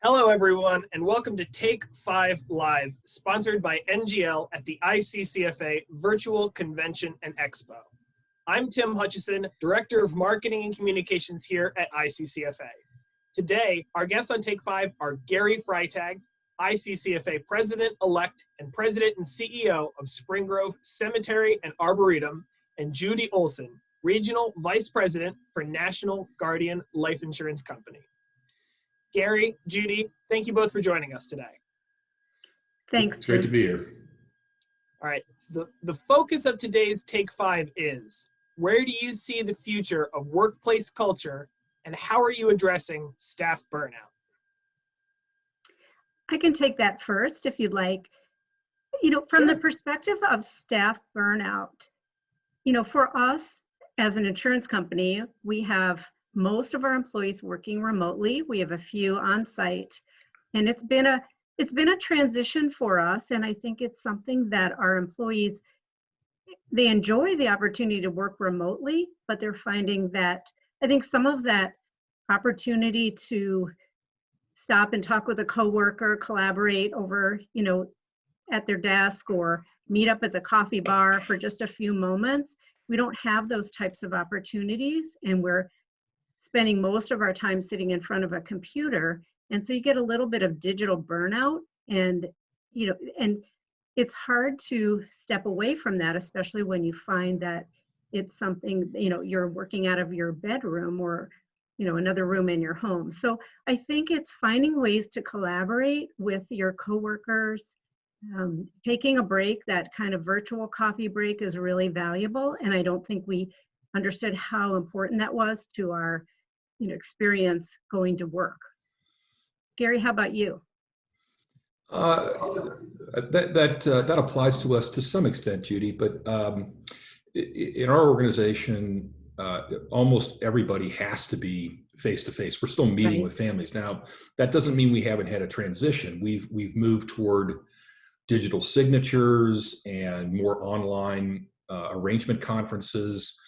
Hello, everyone, and welcome to Take 5 Live, sponsored by NGL at the ICCFA Virtual Convention and Expo. I'm Tim Hutchison, Director of Marketing and Communications here at ICCFA. Today, our guests on Take 5 are Gary Freytag, ICCFA President-elect and President and CEO of Spring Grove Cemetery and Arboretum, and Judy Olson, Regional Vice President for National Guardian Life Insurance Company. Gary, Judy, thank you both for joining us today. Thanks. It's great to be here. All right, so the focus of today's Take 5 is, where do you see the future of workplace culture and how are you addressing staff burnout? I can take that first if you'd like. From the perspective of staff burnout, for us as an insurance company, we have most of our employees working remotely. We have a few on site, and it's been a transition for us. And I think it's something that our employees, they enjoy the opportunity to work remotely, but they're finding that, I think some of that opportunity to stop and talk with a coworker, collaborate over, at their desk or meet up at the coffee bar for just a few moments. We don't have those types of opportunities, and we're spending most of our time sitting in front of a computer. And so you get a little bit of digital burnout, and it's hard to step away from that, especially when you find that it's something, you're working out of your bedroom or, another room in your home. So I think it's finding ways to collaborate with your coworkers. Taking a break, that kind of virtual coffee break, is really valuable. And I don't think we understood how important that was to our experience going to work. Gary, how about you? That applies to us to some extent, Judy, but in our organization, almost everybody has to be face-to-face. We're still meeting with families. Now, that doesn't mean we haven't had a transition. We've moved toward digital signatures and more online arrangement conferences,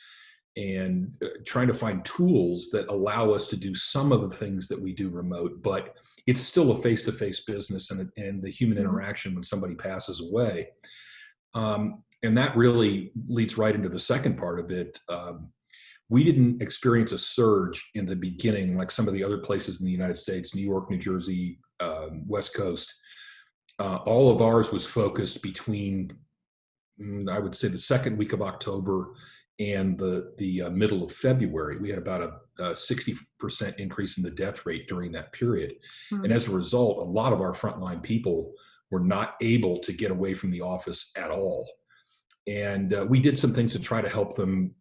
and trying to find tools that allow us to do some of the things that we do remote, but it's still a face-to-face business and the human interaction when somebody passes away. And that really leads right into the second part of it. We didn't experience a surge in the beginning like some of the other places in the United States, New York, New Jersey, West Coast. All of ours was focused between, I would say, the second week of October and the middle of February. We had about a 60% increase in the death rate during that period. And as a result, a lot of our frontline people were not able to get away from the office at all. And we did some things to try to help them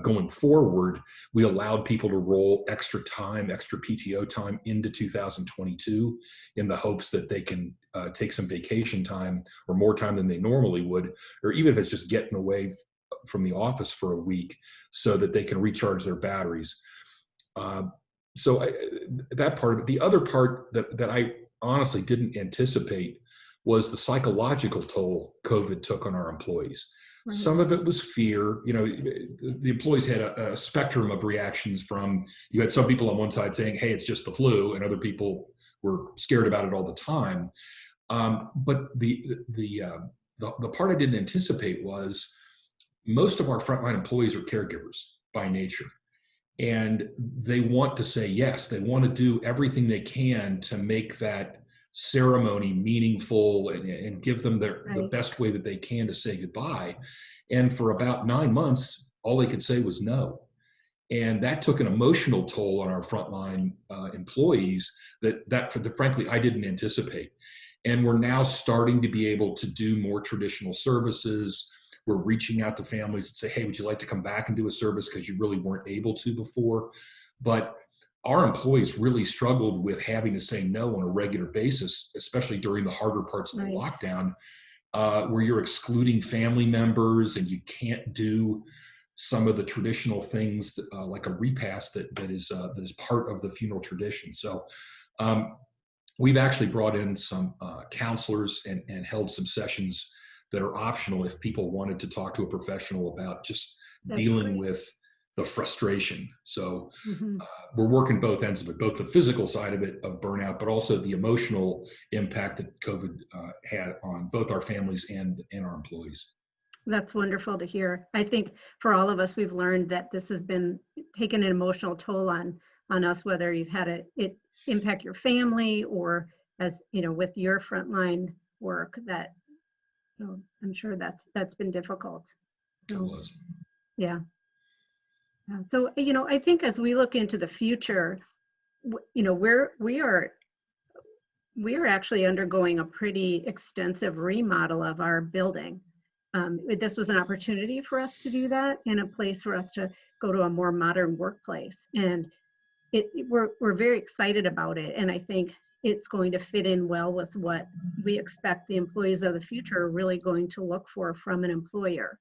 going forward. We allowed people to roll extra PTO time into 2022 in the hopes that they can take some vacation time or more time than they normally would, or even if it's just getting away from the office for a week so that they can recharge their batteries. That part of it. The other part that I honestly didn't anticipate was the psychological toll COVID took on our employees. Right. Some of it was fear. The employees had a spectrum of reactions from, you had some people on one side saying, hey, it's just the flu, and other people were scared about it all the time. But the part I didn't anticipate was most of our frontline employees are caregivers by nature, and they want to say yes. They want to do everything they can to make that ceremony meaningful and give them the best way that they can to say goodbye. And for about 9 months, all they could say was no. And that took an emotional toll on our frontline employees that frankly, I didn't anticipate. And we're now starting to be able to do more traditional services. We're reaching out to families and say, hey, would you like to come back and do a service because you really weren't able to before? But our employees really struggled with having to say no on a regular basis, especially during the harder parts of the lockdown, where you're excluding family members and you can't do some of the traditional things like a repast that is part of the funeral tradition. So we've actually brought in some counselors and held some sessions that are optional if people wanted to talk to a professional about just dealing with the frustration. So Mhm. we're working both ends of it, both the physical side of it, of burnout, but also the emotional impact that COVID had on both our families and our employees. That's wonderful to hear. I think for all of us, we've learned that this has been taken an emotional toll on us, whether you've had it impact your family or, as you know, with your frontline work, that, you know, I'm sure that's been difficult. It So was. yeah. So, you know, I think as we look into the future, you know, we are actually undergoing a pretty extensive remodel of our building. This was an opportunity for us to do that, and a place for us to go to a more modern workplace. And we're very excited about it. And I think it's going to fit in well with what we expect the employees of the future are really going to look for from an employer.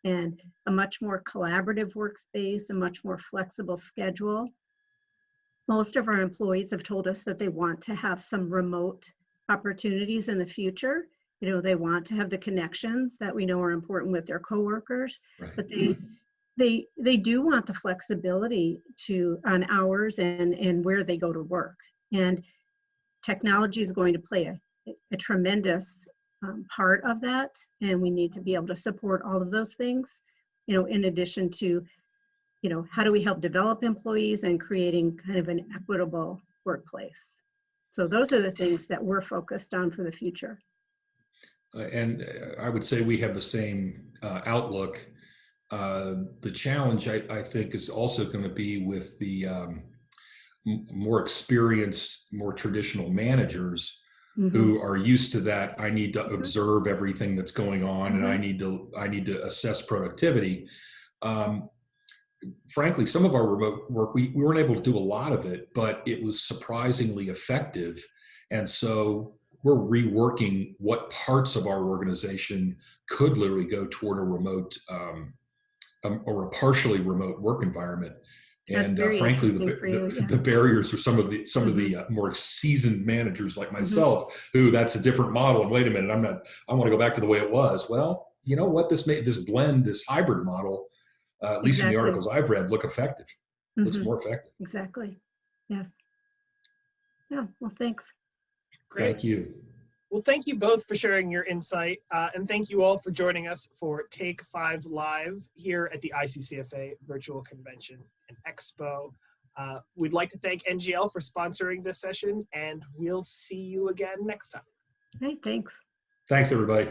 And a much more collaborative workspace, a much more flexible schedule. Most of our employees have told us that they want to have some remote opportunities in the future. You know, they want to have the connections that we know are important with their coworkers, Right. but they do want the flexibility on hours and where they go to work. And technology is going to play a tremendous part of that, and we need to be able to support all of those things, you know, in addition to, you know, how do we help develop employees and creating kind of an equitable workplace. So those are the things that we're focused on for the future. And I would say we have the same outlook. The challenge, I think, is also going to be with the more experienced, more traditional managers who are used to that. I need to observe everything that's going on, and I need to assess productivity. Frankly, some of our remote work, we weren't able to do a lot of it, but it was surprisingly effective. And so we're reworking what parts of our organization could literally go toward a remote or a partially remote work environment. That's And very frankly, interesting for you. Yeah. the barriers for some of the more seasoned managers like myself, who that's a different model. And wait a minute, I want to go back to the way it was. Well, you know what? This hybrid model, at least in the articles I've read, look effective. Looks more effective. Exactly. Yes. Yeah. Well, thanks. Great. Thank you. Well, thank you both for sharing your insight, and thank you all for joining us for Take 5 Live here at the ICCFA Virtual Convention and Expo. We'd like to thank NGL for sponsoring this session, and we'll see you again next time. Hey, thanks. Thanks, everybody.